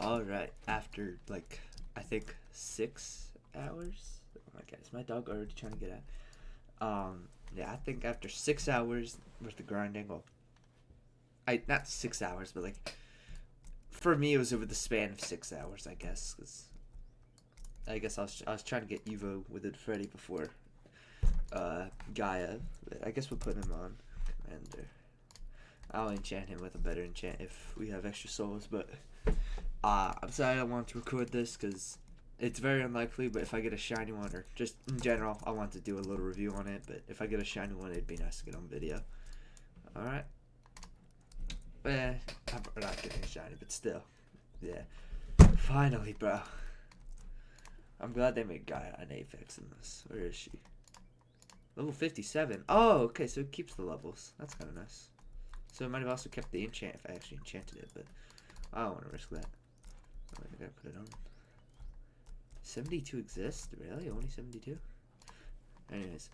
Alright, after like I think 6 hours. Oh my god, is my dog already trying to get out? Yeah, I think after 6 hours worth of grinding, well, I not 6 hours, but like for me it was over the span of 6 hours, I guess, because I was trying to get Evo with it Freddy before Gaia. But I guess we'll put him on Commander. I'll enchant him with a better enchant if we have extra souls, but I'm sorry I want to record this because it's very unlikely, but if I get a shiny one, or just in general, I want to do a little review on it, but if I get a shiny one, it'd be nice to get on video. Alright. I'm not getting a shiny, but still. Yeah. Finally, bro. I'm glad they made Gaia an Apex in this. Where is she? Level 57. Oh, okay, so it keeps the levels. That's kind of nice. So it might have also kept the enchant if I actually enchanted it, but I don't want to risk that. Oh, I gotta put it on. 72 exist? Really? Only 72? Anyways.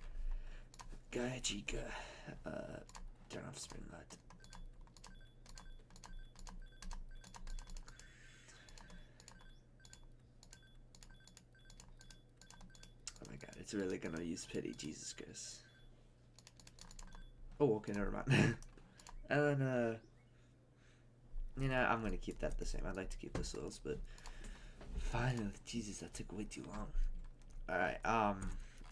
Gaia Chica. Turn off spring light. Oh my god, it's really gonna use pity, Jesus Christ. Oh, okay, never mind. And then, you know, I'm gonna keep that the same. I'd like to keep the souls, but finally, Jesus, that took way too long. Alright,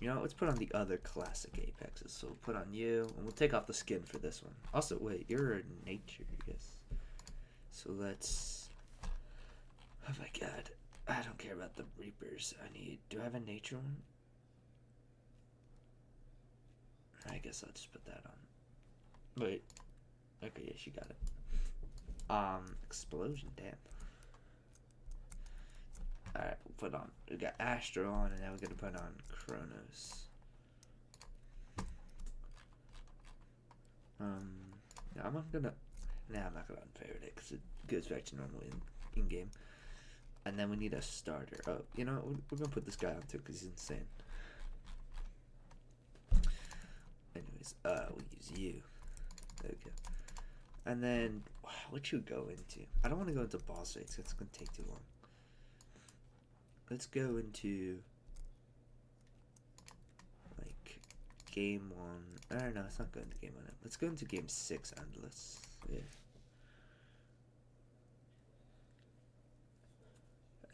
you know, let's put on the other classic Apexes. So we'll put on you, and we'll take off the skin for this one. Also, wait, you're a nature, yes. So let's, oh my god, I don't care about the Reapers. Do I have a nature one? I guess I'll just put that on. Wait. Okay, yeah, she got it. Explosion, damn. Alright, we'll put on. We got Astro on, and now we're gonna put on Kronos. No, I'm not gonna. Nah, I'm not gonna unfavorite it because it goes back to normal in game. And then we need a starter. Oh, you know, we're gonna put this guy on too because he's insane. Anyways, we'll use you. Okay. And then, what you go into? I don't want to go into boss fights. It's gonna take too long. Let's go into like game 1. I don't know. It's not going to game 1. Let's go into game 6. Endless. Yeah.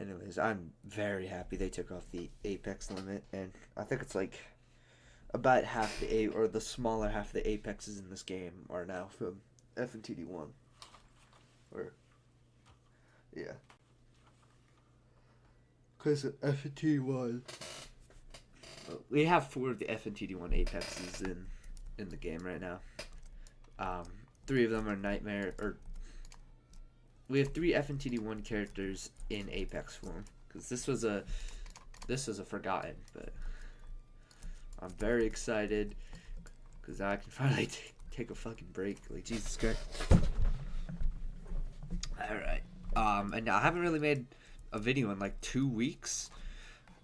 Anyways, I'm very happy they took off the apex limit, and I think it's like about half or the smaller half of the apexes in this game are now from FNTD1. Or yeah. Because FNTD1, we have 4 of the FNTD1 apexes in the game right now. 3 of them are Nightmare, or we have 3 FNTD1 characters in Apex form. Because this was a forgotten, but I'm very excited because I can finally take a fucking break. Like, Jesus Christ. Alright. And I haven't really made a video in like 2 weeks.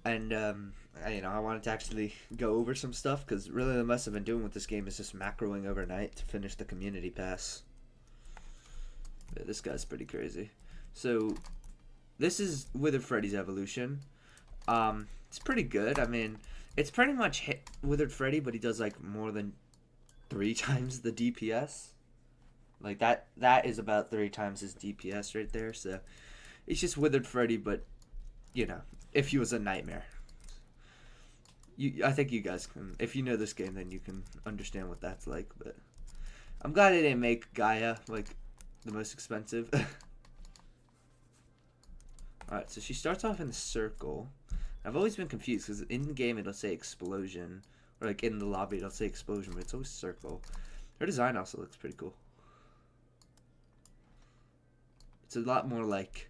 And, I wanted to actually go over some stuff because really the most I've been doing with this game is just macroing overnight to finish the community pass. Yeah, this guy's pretty crazy. So, this is Withered Freddy's evolution. It's pretty good. I mean, it's pretty much Withered Freddy, but he does like more than 3 times the DPS. Like that is about 3 times his DPS right there. So, it's just Withered Freddy, but you know, if he was a nightmare. I think you guys can, if you know this game, then you can understand what that's like. But I'm glad they didn't make Gaia like the most expensive. Alright, so she starts off in the circle. I've always been confused because in the game it'll say explosion, or like in the lobby it'll say explosion, but it's always circle. Her design also looks pretty cool. It's a lot more like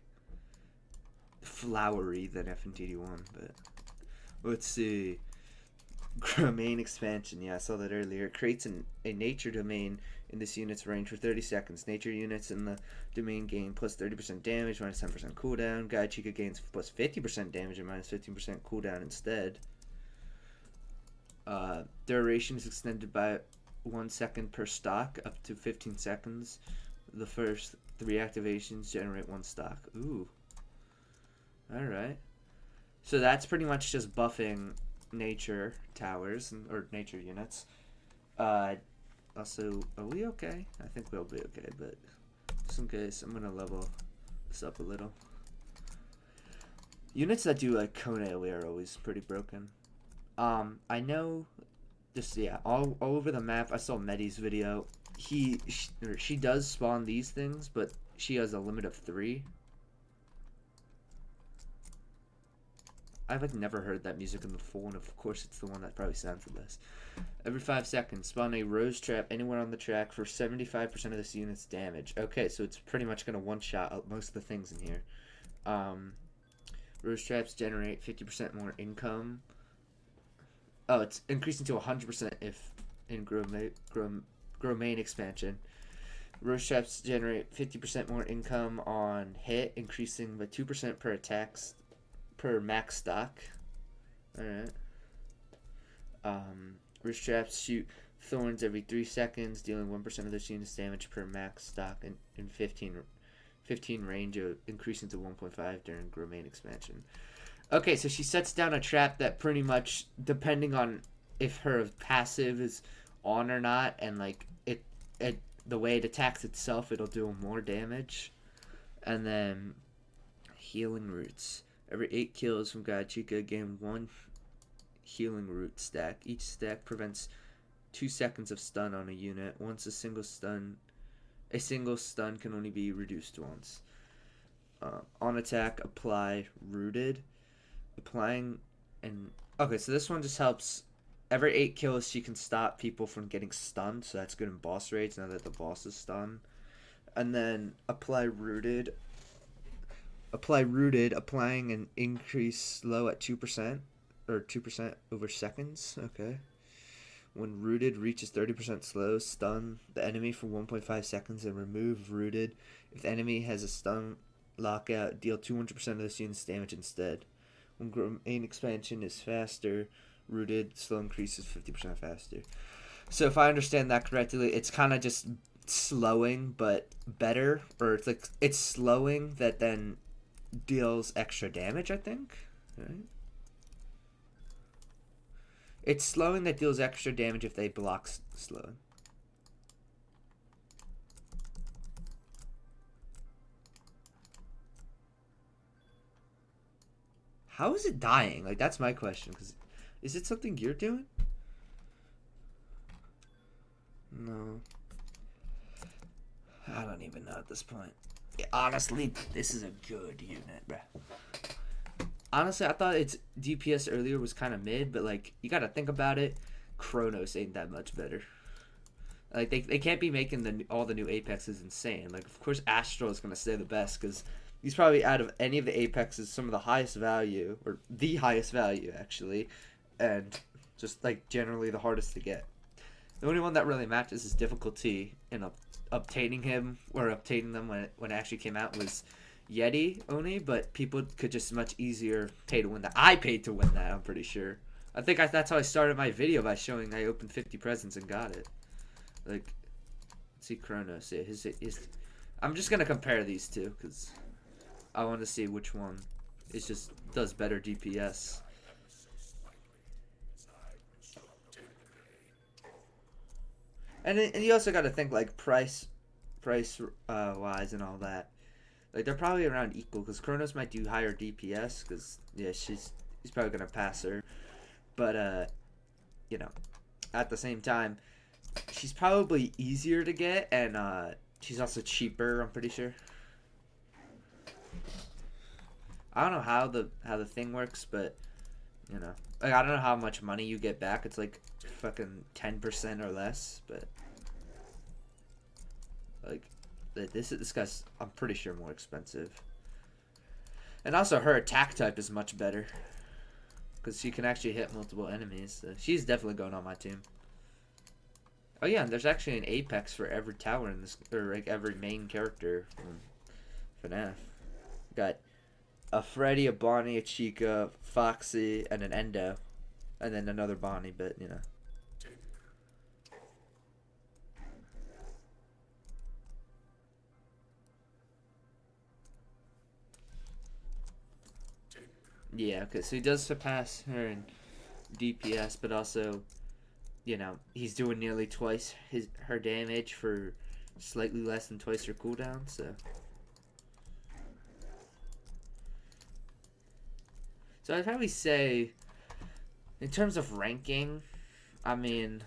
flowery than FNTD1, but let's see. Main expansion, yeah, I saw that earlier. It creates a nature domain in this unit's range for 30 seconds. Nature units in the domain gain plus 30% damage, minus 10% cooldown. Gaia Chica gains plus 50% damage and minus 15% cooldown instead. Duration is extended by 1 second per stock, up to 15 seconds. The first 3 activations generate 1 stock. Ooh. All right. So that's pretty much just buffing nature towers or nature units. Uh, Also, are we okay? I think we'll be okay, but just in case, I'm gonna level this up a little. Units that do like cone AoE are always pretty broken. I know, just yeah, all over the map. I saw Medi's video. She does spawn these things, but she has a limit of 3. I've like never heard that music in the full, and of course it's the one that probably sounds the best. Every 5 seconds, spawn a rose trap anywhere on the track for 75% of this unit's damage. Okay, so it's pretty much gonna one-shot most of the things in here. Rose traps generate 50% more income. Oh, it's increasing to 100% if in grow main expansion. Rose traps generate 50% more income on hit, increasing by 2% per attacks per max stock. Alright. Rose traps shoot thorns every 3 seconds, dealing 1% of this unit's damage per max stock in 15 range, increasing to 1.5 during grow main expansion. Okay, so she sets down a trap that pretty much, depending on if her passive is on or not, and like it the way it attacks itself, it'll do more damage. And then healing roots. Every 8 kills from God Chica, gain 1 healing root stack. Each stack prevents 2 seconds of stun on a unit. Once a single stun can only be reduced once. On attack, apply rooted. Applying and okay, so this one just helps. Every 8 kills, she can stop people from getting stunned, so that's good in boss raids now that the boss is stunned. And then apply rooted. Applying an increase slow at 2% or 2% over seconds. Okay. When rooted reaches 30% slow, stun the enemy for 1.5 seconds and remove rooted. If the enemy has a stun lockout, deal 200% of this unit's damage instead. When grow main expansion is faster, rooted slow increases 50% faster. So if I understand that correctly, it's kind of just slowing but better, or it's like it's slowing that then deals extra damage, I think. Right? It's slowing that deals extra damage if they block slowing. How is it dying? Like, that's my question. Cause is it something you're doing? No. I don't even know at this point. Yeah, honestly, this is a good unit, bruh. Honestly, I thought its DPS earlier was kind of mid, but, like, you gotta think about it. Kronos ain't that much better. Like, they can't be making all the new Apexes insane. Like, of course, Astral is gonna stay the best, because he's probably, out of any of the Apexes, some of the highest value, or the highest value, actually, and just, like, generally the hardest to get. The only one that really matches his difficulty in obtaining him, or obtaining them when it actually came out, was Yeti only, but people could just much easier pay to win that. I paid to win that, I'm pretty sure. I think that's how I started my video, by showing I opened 50 presents and got it. Like, let's see Kronos. Yeah, his I'm just gonna compare these two because I want to see which one is just does better DPS. And you also got to think like price wise and all that. Like they're probably around equal because Kronos might do higher DPS because yeah he's probably gonna pass her, but you know, at the same time, she's probably easier to get and she's also cheaper. I'm pretty sure. I don't know how the thing works, but you know, like I don't know how much money you get back. It's like fucking 10% or less, but like this guy's I'm pretty sure more expensive. And also her attack type is much better because she can actually hit multiple enemies. So she's definitely going on my team. Oh yeah, and there's actually an Apex for every tower in this, or like every main character from FNAF. Got a Freddy, a Bonnie, a Chica, Foxy, and an Endo. And then another Bonnie, but, you know. Yeah, okay, so he does surpass her in DPS, but also, he's doing nearly twice her damage for slightly less than twice her cooldown, so I'd probably say, in terms of ranking, I mean,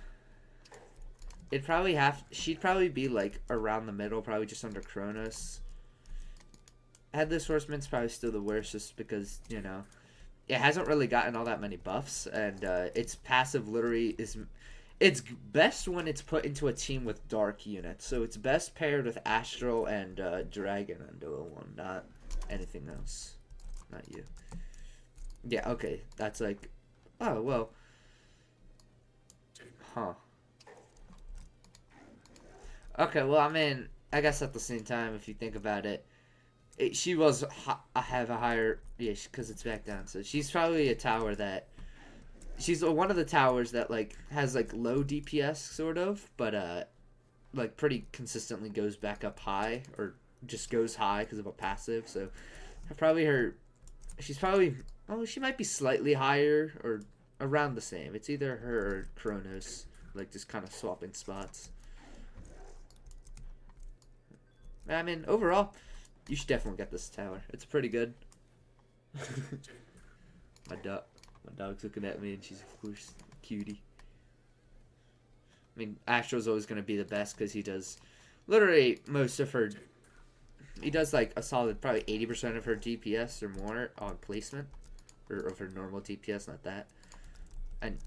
she'd probably be like around the middle, probably just under Kronos. Headless Horseman's probably still the worst, just because it hasn't really gotten all that many buffs, and its passive literally is. It's best when it's put into a team with dark units, so it's best paired with Astral and Dragon on Duo 1, not anything else. Not you. Yeah, okay, that's like, oh, well, huh. Okay, well, I mean, I guess at the same time, if you think about it, she was have a higher, yeah, because it's back down, so she's probably a tower that, she's one of the towers that, like, has, like, low DPS, sort of, but, like, pretty consistently goes back up high, or just goes high because of a passive, so she's probably, oh, she might be slightly higher, or around the same. It's either her or Kronos, like, just kind of swapping spots. I mean, overall, you should definitely get this tower. It's pretty good. my dog, my dog's looking at me, and she's of course cutie. I mean, Astral's always going to be the best because he does literally most of her. He does like a solid probably 80% of her DPS or more on placement, or of her normal DPS, not that. And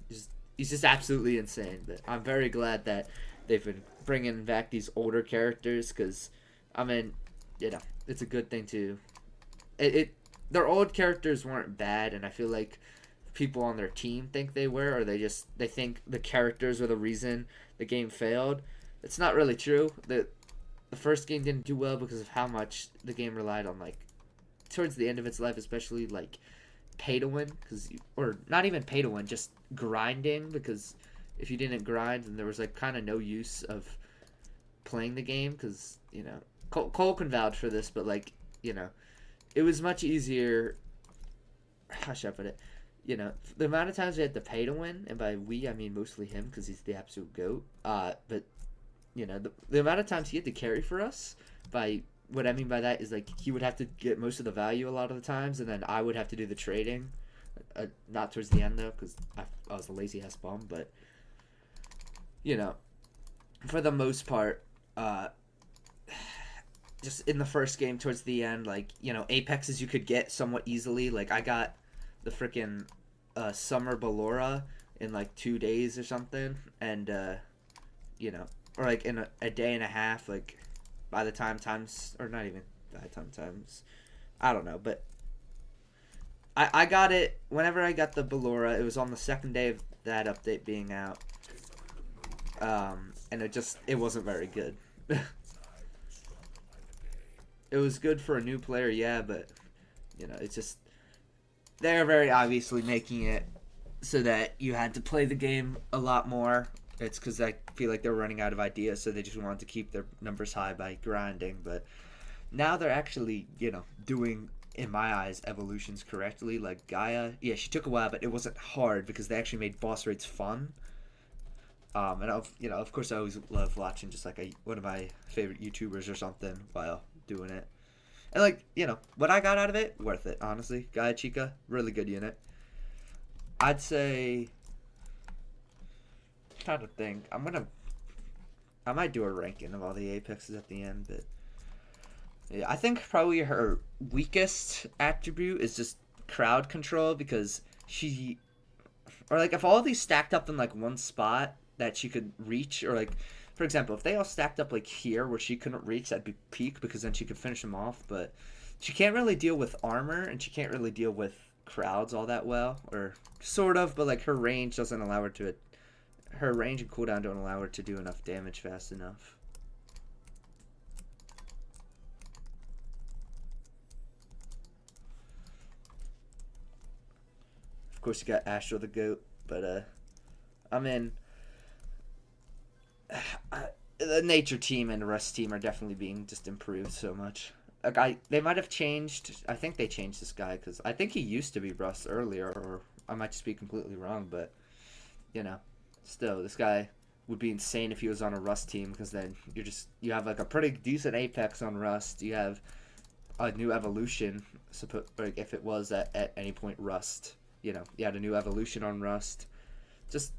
he's just absolutely insane. But I'm very glad that they've been bringing back these older characters, because I mean, it's a good thing to. Their old characters weren't bad, and I feel like people on their team think they were, or they think the characters were the reason the game failed. It's not really true. The first game didn't do well because of how much the game relied on, like, towards the end of its life, especially, like, pay to win, or not even pay to win, just grinding, because if you didn't grind, then there was, like, kind of no use of playing the game, because, Cole can vouch for this, but, like, it was much easier. How should I put it? The amount of times we had to pay to win, and by we I mean mostly him because he's the absolute goat. But the amount of times he had to carry for us, by what I mean by that is, like, he would have to get most of the value a lot of the times, and then I would have to do the trading. Not towards the end though, because I was a lazy ass bum, but for the most part, just in the first game towards the end, like, Apexes you could get somewhat easily. Like, I got the freaking Summer Ballora in like 2 days or something, and or like in a day and a half, like, by the time times, or not even by the time times, I don't know, but I got it whenever I got the Ballora. It was on the second day of that update being out, and it wasn't very good. It was good for a new player, yeah, but it's just, they're very obviously making it so that you had to play the game a lot more. It's because I feel like they're running out of ideas, so they just wanted to keep their numbers high by grinding. But now they're actually, doing, in my eyes, evolutions correctly. Like Gaia, yeah, she took a while, but it wasn't hard because they actually made boss rates fun. And of course, I always love watching just like one of my favorite YouTubers or something while doing it. And, like, what I got out of it, worth it, honestly. Gaia Chica, really good unit. I'd say, I'm trying to think. I might do a ranking of all the Apexes at the end, but yeah, I think probably her weakest attribute is just crowd control, because or like, if all these stacked up in like one spot that she could reach, or like, for example, if they all stacked up like here where she couldn't reach, that'd be peak, because then she could finish them off. But she can't really deal with armor, and she can't really deal with crowds all that well, or sort of, but like her range doesn't allow her to. Her range and cooldown don't allow her to do enough damage fast enough. Of course, you got Astral the goat, but I mean, the nature team and the rust team are definitely being just improved so much. a guy. They might have changed. I think they changed this guy because I think he used to be Rust earlier, or I might just be completely wrong. But you know, still, this guy would be insane if he was on a Rust team because then you have like a pretty decent Apex on Rust. You have a new evolution. Like if it was at any point Rust, you had a new evolution on Rust. Just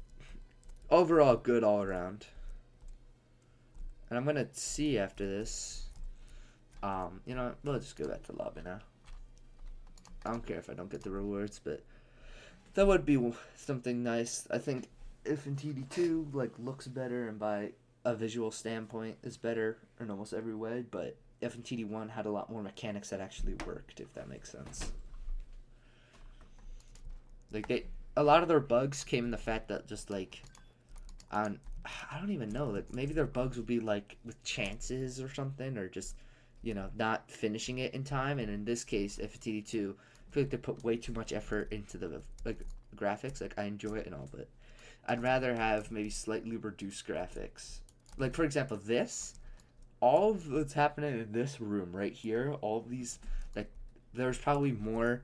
overall good all around. And I'm gonna see after this. We'll just go back to lobby now. I don't care if I don't get the rewards, but that would be something nice. I think if in TD2 looks better and by a visual standpoint is better in almost every way, but if in TD1 had a lot more mechanics that actually worked, if that makes sense. A lot of their bugs came in the fact that just I don't even know, maybe their bugs would be with chances or something, or just not finishing it in time. And in this case, if TD2, I feel like they put way too much effort into the graphics. I enjoy it and all, but I'd rather have maybe slightly reduced graphics. For example, all of what's happening in this room right here, all of these, there's probably more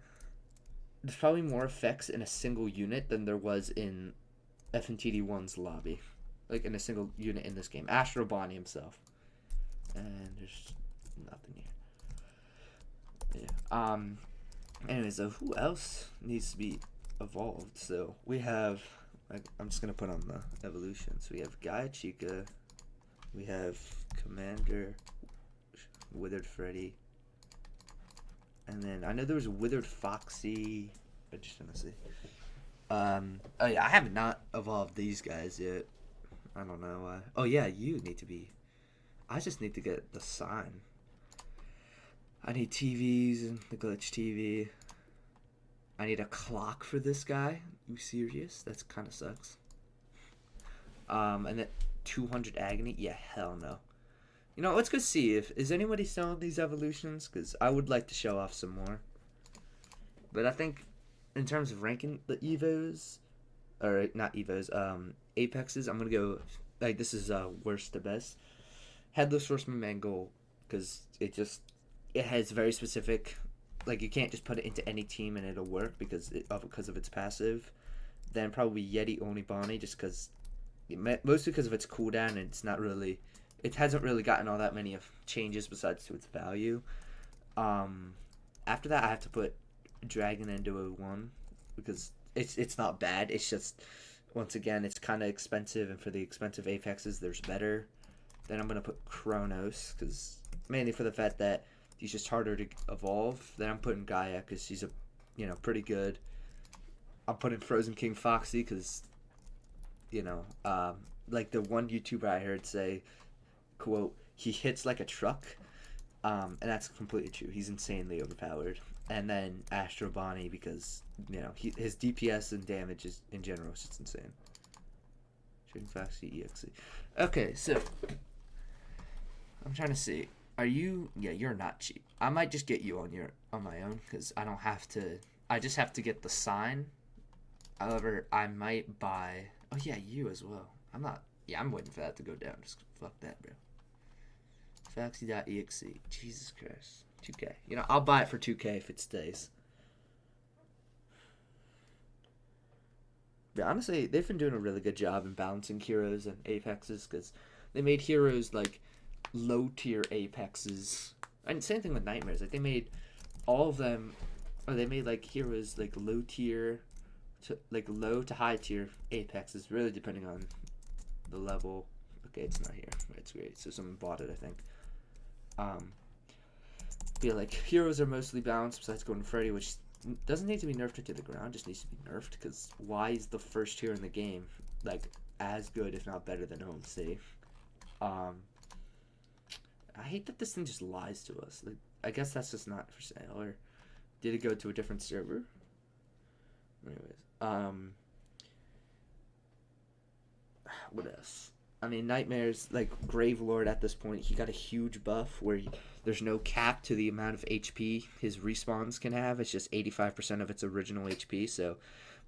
effects in a single unit than there was in FNTD1's lobby. In a single unit in this game. Astro Bonnie himself. And there's nothing here. Yeah. Anyways, so who else needs to be evolved? So we have, I'm just gonna put on the evolutions. We have Gaia Chica, we have Commander, Withered Freddy, and then I know there was Withered Foxy. I just want to see. Oh yeah, I have not evolved these guys yet. I don't know why. Oh yeah, you need to be. I just need to get the sign. I need TVs and the glitch TV. I need a clock for this guy. You serious? That's kind of sucks. And then 200 agony. Yeah, hell no. Let's go see is anybody selling these evolutions, because I would like to show off some more. But I think in terms of ranking the Evos, or not Evos, Apexes, I'm gonna go this is worst to best. Headless Horseman Mangle, because it has very specific, you can't just put it into any team and it'll work because of its passive. Then probably Yeti Onibani, just because, mostly because of its cooldown, and it hasn't really gotten all that many changes besides to its value. After that, I have to put Dragon Endo 01 because it's not bad. It's just, once again, it's kind of expensive, and for the expensive Apexes, there's better. Then I'm gonna put Kronos, because mainly for the fact that he's just harder to evolve. Then I'm putting Gaia because she's pretty good. I'm putting Frozen King Foxy because the one YouTuber I heard say, quote, he hits like a truck, and that's completely true. He's insanely overpowered. And then Astro Bonnie because his DPS and damage is in general is just insane. Shooting Foxy EXE. Okay, so I'm trying to see. Are you? Yeah, you're not cheap. I might just get you on my own because I don't have to. I just have to get the sign. However, I might buy. Oh yeah, you as well. I'm not. Yeah, I'm waiting for that to go down. Just fuck that, bro. Foxy.exe. Jesus Christ. 2K. I'll buy it for 2K if it stays. But honestly, they've been doing a really good job in balancing heroes and apexes because they made heroes low tier apexes. And same thing with nightmares. They made all of them, or they made heroes low tier to low to high tier apexes, really depending on the level. Okay, it's not here. It's great. So someone bought it, I think. Heroes are mostly balanced besides Golden Freddy, which doesn't need to be nerfed into the ground, just needs to be nerfed because why is the first hero in the game as good, if not better than OMC? I hate that this thing just lies to us. I guess that's just not for sale, or did it go to a different server? Anyways, what else? I mean, Nightmares, Gravelord at this point, he got a huge buff where there's no cap to the amount of HP his respawns can have. It's just 85% of its original HP, so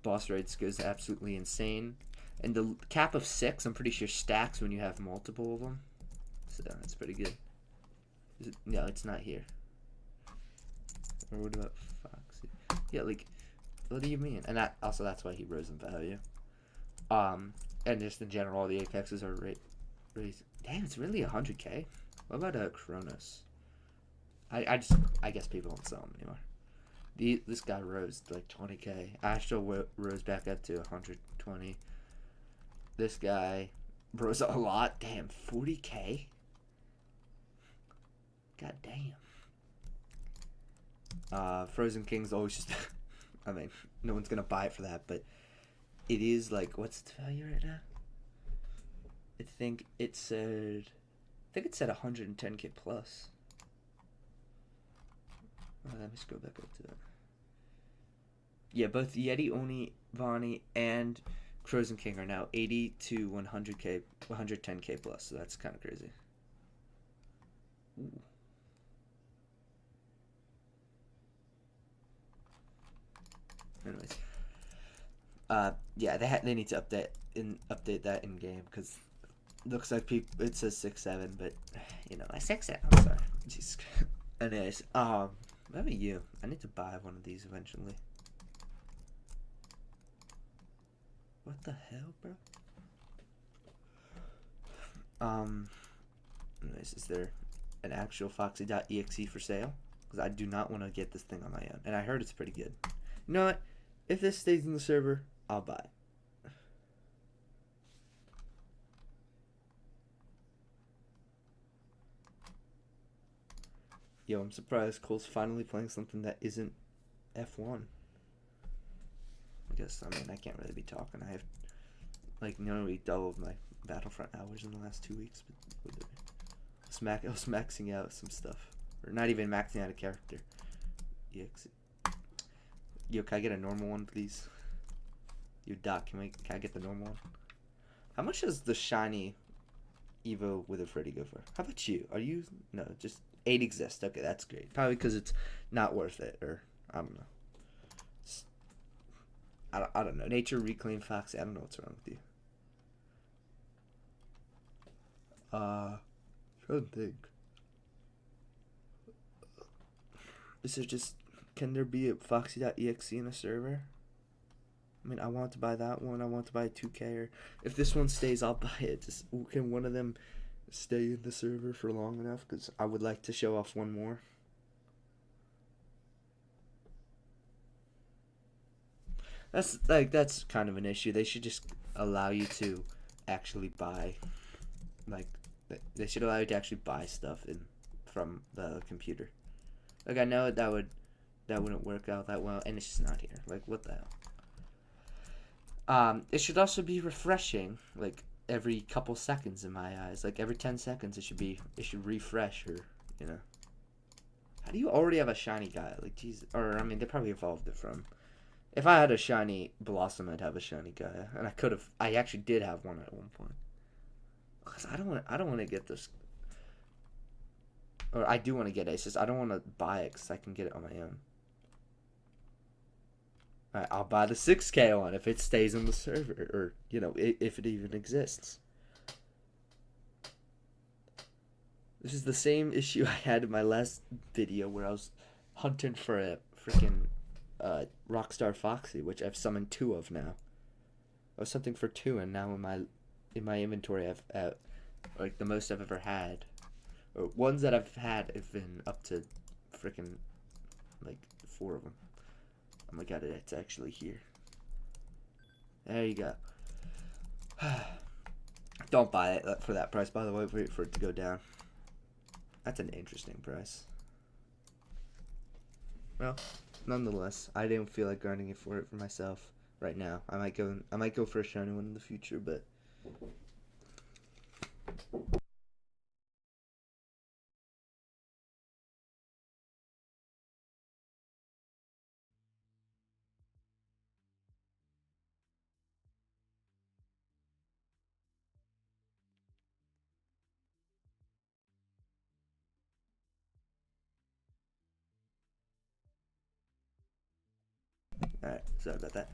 boss raids goes absolutely insane. And the cap of 6, I'm pretty sure, stacks when you have multiple of them. So that's pretty good. No, it's not here. Or what about Foxy? Yeah, like, what do you mean? And that also, that's why he rose in value. And just in general, all the apexes are raised. Damn, it's really 100k. What about Kronos? I guess people don't sell them anymore. This guy rose to like 20k. Astral rose back up to 120. This guy rose a lot. Damn, 40k. God damn. Frozen King's always just. I mean, no one's gonna buy it for that, but it is like, what's its value right now? I think it said 110k plus. Let me scroll back up to that. Yeah, both Yeti Oni, Vani, and Frozen King are now 80 to 100k, 110k plus. So that's kind of crazy. Ooh. Anyways, yeah, they need to update that in game because looks like it says 6.7, but you know, 6.7. I'm sorry. Jesus. Anyways, what about you? I need to buy one of these eventually. What the hell, bro? Anyways, is there an actual Foxy.exe for sale? Because I do not want to get this thing on my own, and I heard it's pretty good. You know what? If this stays in the server, I'll buy it. Yo, I'm surprised Cole's finally playing something that isn't F1. I guess, I mean, I can't really be talking. I have, like, nearly doubled my Battlefront hours in the last 2 weeks. But I was maxing out some stuff. Or not even maxing out a character. EX. Yo, can I get a normal one, please? Yo, Doc, can I get the normal one? How much does the shiny Evo with a Freddy go for? How about you? Are you... No, just 8 exist. Okay, that's great. Probably because it's not worth it. Or, I don't know. I don't know. Nature Reclaim Foxy. I don't know what's wrong with you. Trying to think. Is there just... Can there be a Foxy.exe in a server? I mean, I want to buy that one. I want to buy a 2K. Or if this one stays, I'll buy it. Just, can one of them stay in the server for long enough? Because I would like to show off one more. That's kind of an issue. They should just allow you to actually buy, like, they should allow you to actually buy stuff from the computer. Like, I know that wouldn't work out that well, and it's just not here. Like, what the hell? It should also be refreshing, like, every couple seconds in my eyes. Like, every 10 seconds it should refresh, or, you know. How do you already have a shiny guy? Like, Jesus. Or, I mean, they probably evolved it from... If I had a shiny Blossom, I'd have a shiny Gaia, and I actually did have one at one point. Cause I don't want to get this, or I do want to get Aces. I don't want to buy it because I can get it on my own. All right, I'll buy the 6K one if it stays on the server, or you know, if it even exists. This is the same issue I had in my last video where I was hunting for a freaking Rockstar Foxy, which I've summoned 2 of now. I was hunting for 2, and now in my inventory I've like the most I've ever had, or ones that I've had have been up to freaking like 4 of them. Oh my god, it's actually here. There you go. Don't buy it for that price, by the way. Wait for it to go down. That's an interesting price. Well, nonetheless, I didn't feel like grinding it for myself right now. I might go for a shiny one in the future, but alright, sorry about that.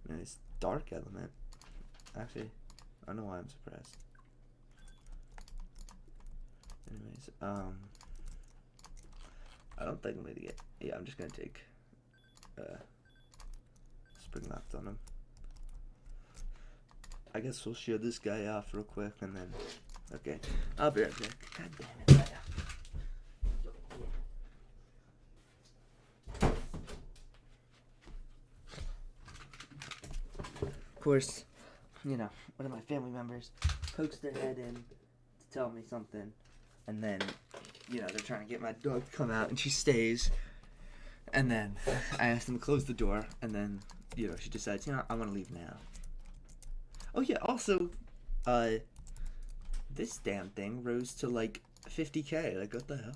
Nice dark element. Actually, I don't know why I'm surprised. Anyways, I don't think I'm gonna get. Yeah, I'm just gonna take Spring Locked on him. I guess we'll show this guy off real quick and then. Okay, I'll be right back. God damn it. Of course, you know, one of my family members pokes their head in to tell me something, and then, you know, they're trying to get my dog to come out, and she stays, and then I ask them to close the door, and then, you know, she decides, you know, I want to leave now. Oh yeah, also, this damn thing rose to like 50K. Like, what the hell?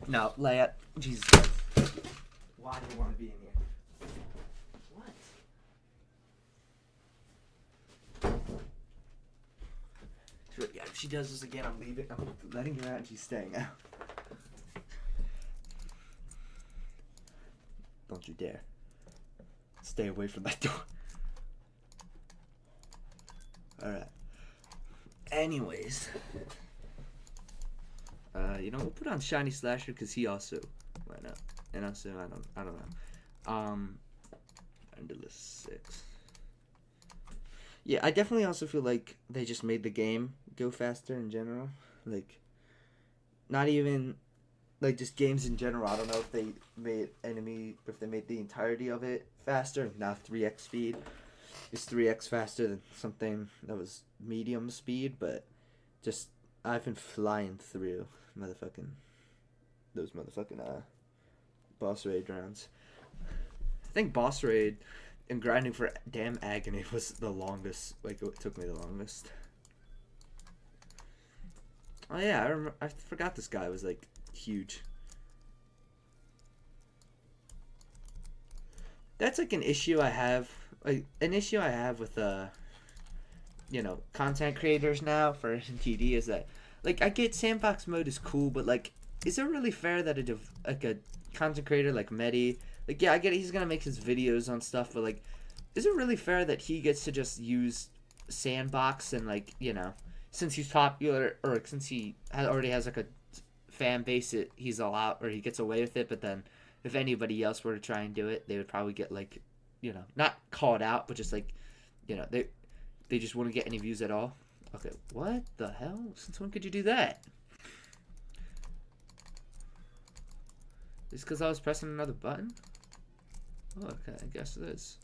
No, Leia, Jesus Christ. Why do you want to be in here? Yeah, if she does this again, I'm leaving. I'm letting her out and she's staying out. Don't you dare. Stay away from that door. Alright. Anyways. You know, we'll put on Shiny Slasher because he also went up. And also, I don't know. Endless 6. Yeah, I definitely also feel like they just made the game go faster in general. Like, not even, like, just games in general. I don't know if they made if they made the entirety of it faster. Now 3x speed is 3x faster than something that was medium speed, but just, I've been flying through those motherfucking, boss raid rounds. I think boss raid and grinding for damn agony was the longest. Like, it took me the longest. Oh yeah, I forgot this guy was like huge. That's like an issue I have. Like, an issue I have with you know, content creators now for TD is that, like, I get sandbox mode is cool, but like, is it really fair that a content creator like Medi, like, yeah, I get it, he's gonna make his videos on stuff, but like, is it really fair that he gets to just use sandbox and, like, you know, since he's popular, or since he already has like a fan base, he's allowed, or he gets away with it, but then if anybody else were to try and do it, they would probably get, like, you know, not called out, but just like, you know, they just wouldn't get any views at all. Okay, what the hell? Since when could you do that? Just because I was pressing another button? Oh, okay, I guess it is.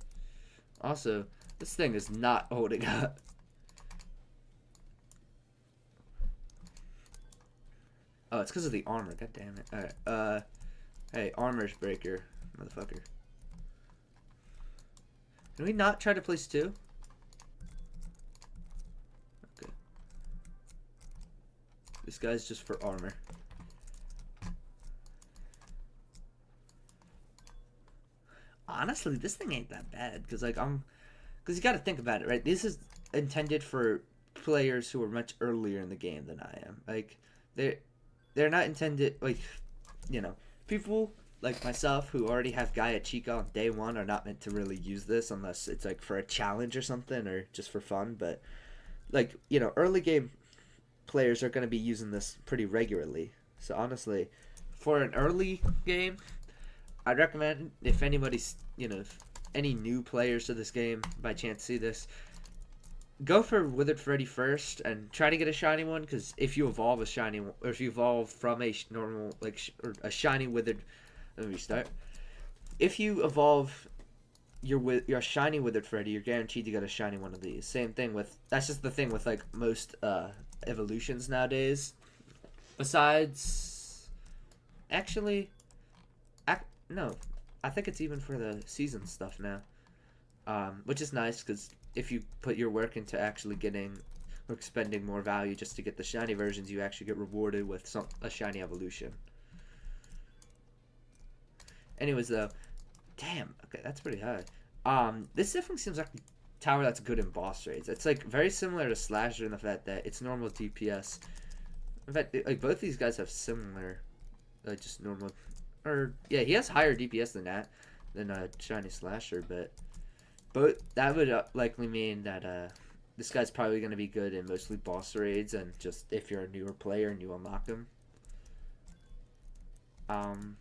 Also, this thing is not holding up. Oh, it's because of the armor. God damn it. Alright, hey, armor's breaker, motherfucker. Can we not try to place 2? Okay. This guy's just for armor. Honestly, this thing ain't that bad, because, like, because you gotta think about it, right? This is intended for players who are much earlier in the game than I am. Like, they're not intended, like, you know, people like myself who already have Gaia Chica on day 1 are not meant to really use this unless it's, like, for a challenge or something, or just for fun, but, like, you know, early game players are gonna be using this pretty regularly. So, honestly, for an early game, I'd recommend, if anybody's, you know, if any new players to this game by chance see this, go for Withered Freddy first and try to get a shiny one, because if you evolve a shiny one, or if you evolve from a normal, like, or a shiny Withered, let me restart. If you evolve your shiny Withered Freddy, you're guaranteed to get a shiny one of these. Same thing with, that's just the thing with, like, most evolutions nowadays. Besides, actually, no, I think it's even for the season stuff now, which is nice, because if you put your work into actually getting or expending more value just to get the shiny versions, you actually get rewarded with a shiny evolution. Anyways, though, damn, okay, that's pretty high. This definitely seems like a tower that's good in boss raids. It's, like, very similar to Slasher in the fact that it's normal DPS. In fact, like, both these guys have similar, like, just normal. Or, yeah, he has higher DPS than that, than Shiny Slasher, but that would likely mean that this guy's probably going to be good in mostly boss raids, and just if you're a newer player and you unlock him. Um,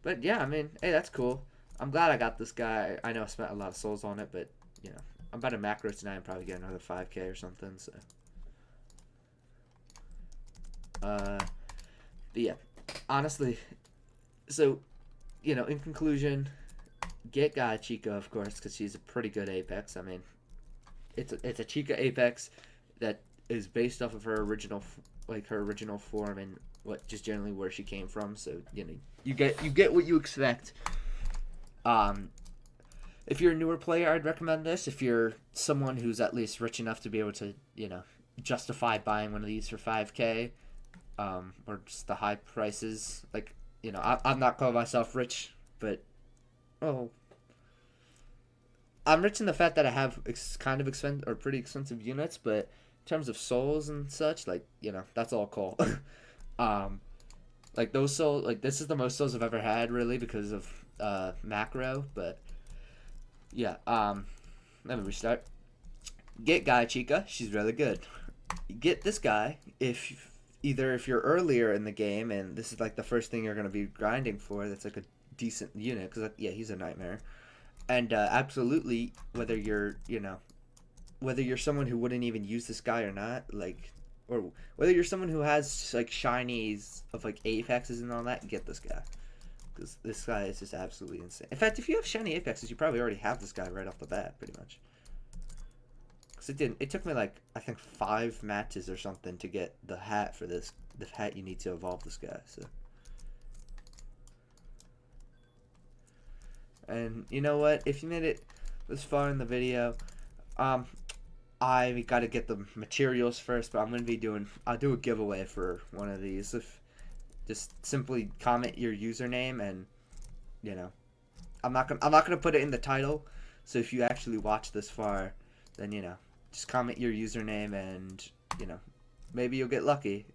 but yeah, I mean, hey, that's cool. I'm glad I got this guy. I know I spent a lot of souls on it, but you know, I'm about to macro tonight and probably get another 5K or something. So, but yeah, honestly, so in conclusion, get Gaia Chica, of course, because she's a pretty good Apex. I mean, it's a Chica Apex that is based off of her original form and what just generally where she came from. So you get what you expect. Um, if you're a newer player, I'd recommend this. If you're someone who's at least rich enough to be able to justify buying one of these for 5K, or just the high prices, like I'm not calling myself rich, but oh, I'm rich in the fact that I have kind of expensive or pretty expensive units, but in terms of souls and such, like that's all cool. um, like those souls, like this is the most souls I've ever had, really, because of macro. But yeah, let me restart. Get Gaia Chica, she's really good. Get this guy if you're earlier in the game and this is like the first thing you're gonna be grinding for. That's like a decent unit because yeah, he's a nightmare. And absolutely, whether you're someone who wouldn't even use this guy or not, like, or whether you're someone who has like shinies of like apexes and all that, get this guy because this guy is just absolutely insane. In fact, if you have shiny apexes, you probably already have this guy right off the bat, pretty much. Because it took me like I think 5 matches or something to get the hat for this. The hat you need to evolve this guy. So. And you know what? If you made it this far in the video, I got to get the materials first, but I'll do a giveaway for one of these. If just simply comment your username, and I'm not gonna put it in the title. So if you actually watch this far, then just comment your username, and maybe you'll get lucky.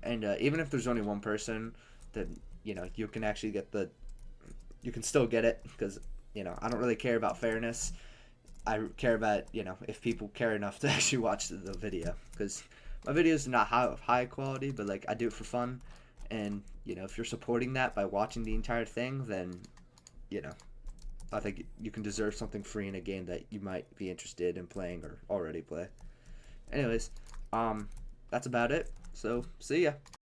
And even if there's only one person, then you can actually you can still get it because I don't really care about fairness. I care about if people care enough to actually watch the video, because my videos are not high quality, but like I do it for fun, and if you're supporting that by watching the entire thing, then I think you can deserve something free in a game that you might be interested in playing or already play. Anyways, that's about it. So see ya.